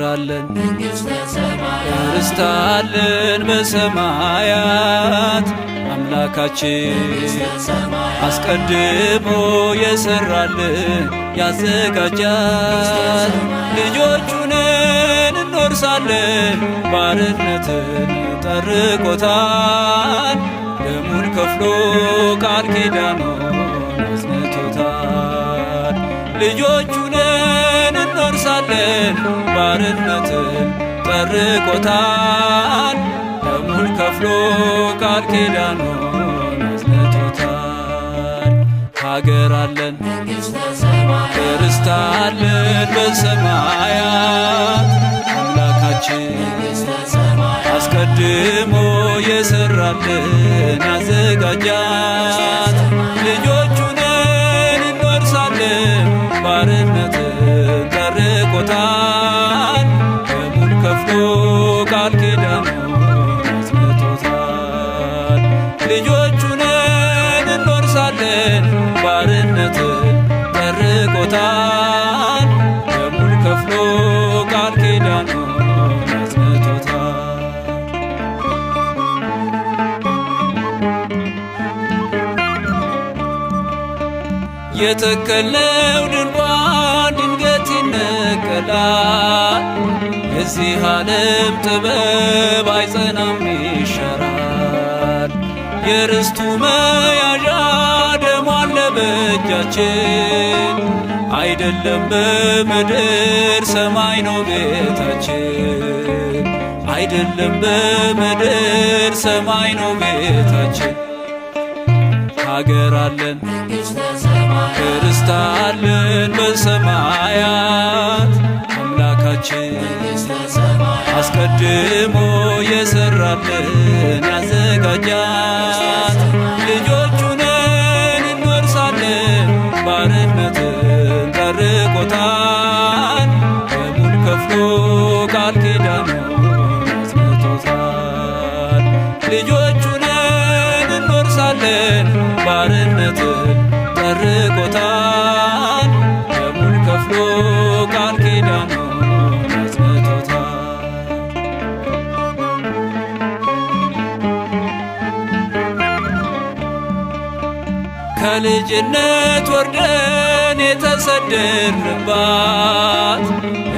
አለን ርስት አለን በሰማያት አምላካችን አስቀድሞ የሰራልን ያዘጋጃል። ልጆቹ ነን እንወርሳለን ባርነትን ጠርቆታል። ደሙን ከፍሎ ቃል ኪዳኑን አጽንቶታል። ልጆቹ ነን እንወርሳለን ባርነትን ጠርቆታል። ደሙን ከፍሎ ቃል ኪዳኑን አጽንቶታል። ሀገር አለን ርስት አለን በሰማያት አምላካችን አስቀድሞ የሰራልን ያዘጋጃት። ልጆቹ ነን እንወርሳለን ባርነትን ጠርቆታል። ደሙን ከፍሎ ቃል ኪዳኑን አጽንቶታል። ልጆቹ ነን እንወርሳለን ባርነትን ጠርቆታል። ደሙን ከፍሎ ቃል ኪዳኑን አጽንቶታል። የተከልነው ድንኳን ድንገት ይነቀላል። የዚህ ዓለም ጥበብ አይጸናም ይሻራል። የርስቱ መያዣ ደሙ አለ በእጃችን። አይደለም በምድር ሰማይ ነው ቤታችን። አይደለም በምድር ሰማይ ነው ቤታችን። ሀገር አለን ርስት አለን በሰማያት አምላካችን አስቀድሞ የሰራልን ያዘጋጃት። ልጆቹ ነን እንወርሳለን ባርነትን ጠርቆታል። ደሙን ከፍሎ ቃል ኪዳኑን አጽንቶታል። ልጆቹ ነን እንወርሳለን ባርነትን ጠርቆታል። ደሙን ከፍሎ ቃል ኪዳኑን አጽንቶታል። ከልጅነት ወርደን የተሰደድንባት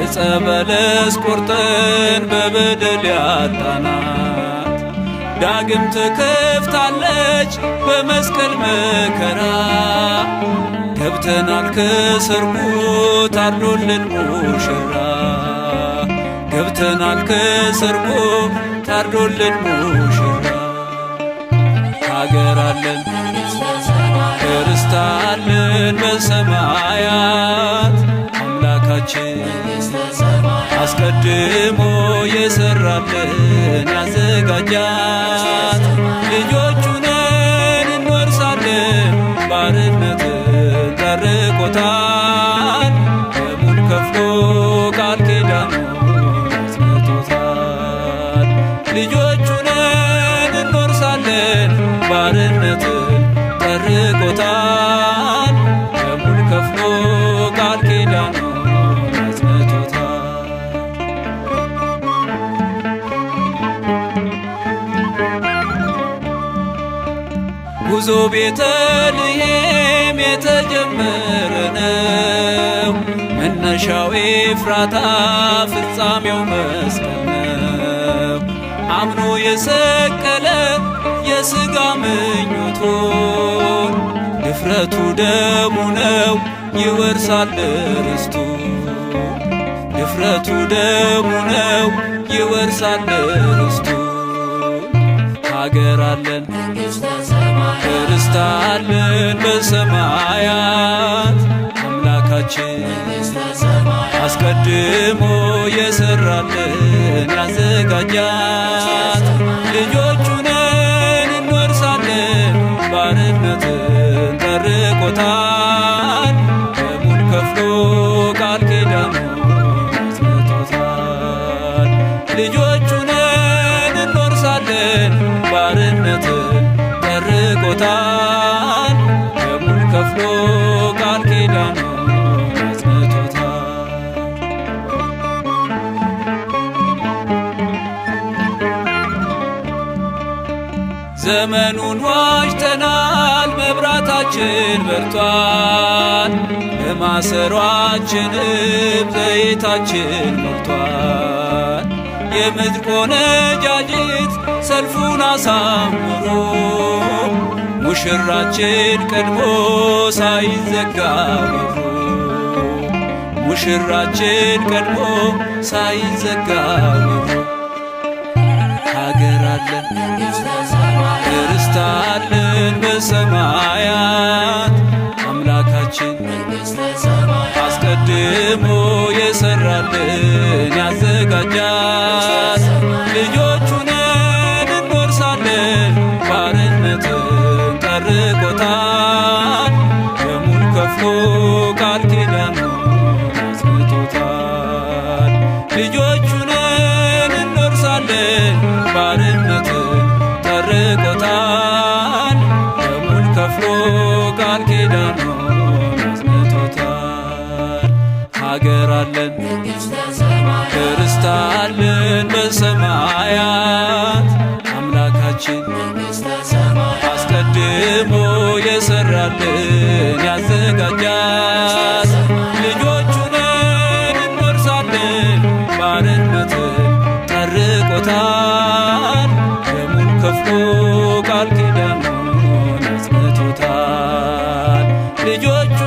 ዕፀ በለስ ቆርጠን በበደል ያጣናት ዳግም ትከፍታለች በመስቀል መከራ። ገብተናል ከሰርጉ ታርዶልን ሙሽራ። ገብተናል ከሰርጉ ታርዶልን ሙሽራ። ሀገር አለን ርስት አለን በሰማያት አምላካችን አስቀድሞ የሰራልን ያዘጋጃት። ልጆቹ ነን እንወርሳለን ባርነትን ጠርቆታል። ደሙን ከፍሎ ቃል ኪዳኑን አጽንቶታል። ልጆቹ ነን እንወርሳለን ባርነትን ጠርቆታል። ደሙን ከፍሎ ቃል ኪዳኑን አጽንቶታል። ጉዞ ቤተልሔም የተጀመረ ነው። መነሻው ኤፍራታ ፍጻሜው መስቀል ነው። አምኖ የሰቀለ የሥጋ ምኞቱን ድፍረቱ ደሙ ነው ይወርሳል ርስቱ። ድፍረቱ ደሙ ነው ይወርሳል ርስቱ። ሀገር አለን ርስት አለን በሰማያት አምላካችን አስቀድሞ የሰራልን ያዘጋጃት። ልጆቹ ነን እንወርሳለን ባርነትን ጠርቆታል። ደሙን ከፍሎ ቃል ኪዳኑን አጽንቶታል። ልጆቹ ነን እንወርሳለን ባርነትን ጠርቆታል። ደሙን ከፍሎ ቃል ኪዳኑን አጽንቶታል። ፊታችን በርቷል፣ በማሰሯችንም ዘይታችን ሞልቷል። የምድር ቆነጃጅት ሰልፉን አሳምሮ ሙሽራችን ቀድሞ ሳይዘጋ በሩ ሙሽራችን ቀድሞ ሳይዘጋ በሩ ሀገር አለን ርስት አለን በሰማያት አምላካችን አስቀድሞ የሰራልን ያዘጋጃት ልጆቹ ነን እንወርሳለን ባርነትን ጠርቆታል ደሙን ከፍሎ ቃል ኪዳኑን አጽንቶታል ልጆቹ ነን እንወርሳለን ባርነትን ጠርቆታል ደሙን ከፍሎ ቃል ኪዳኑን አጽንቶታል ሀገር አለን ርስት አለን በሰማያት አምላካችን አስቀድሞ የሰራልን ያዘጋጃት ልጆቹ ነን እንወርሳለን ባርነትን ጠርቆታል ደሙን ከፍሎ ቃል ኪዳኑን አጽንቶታል ልጆቹ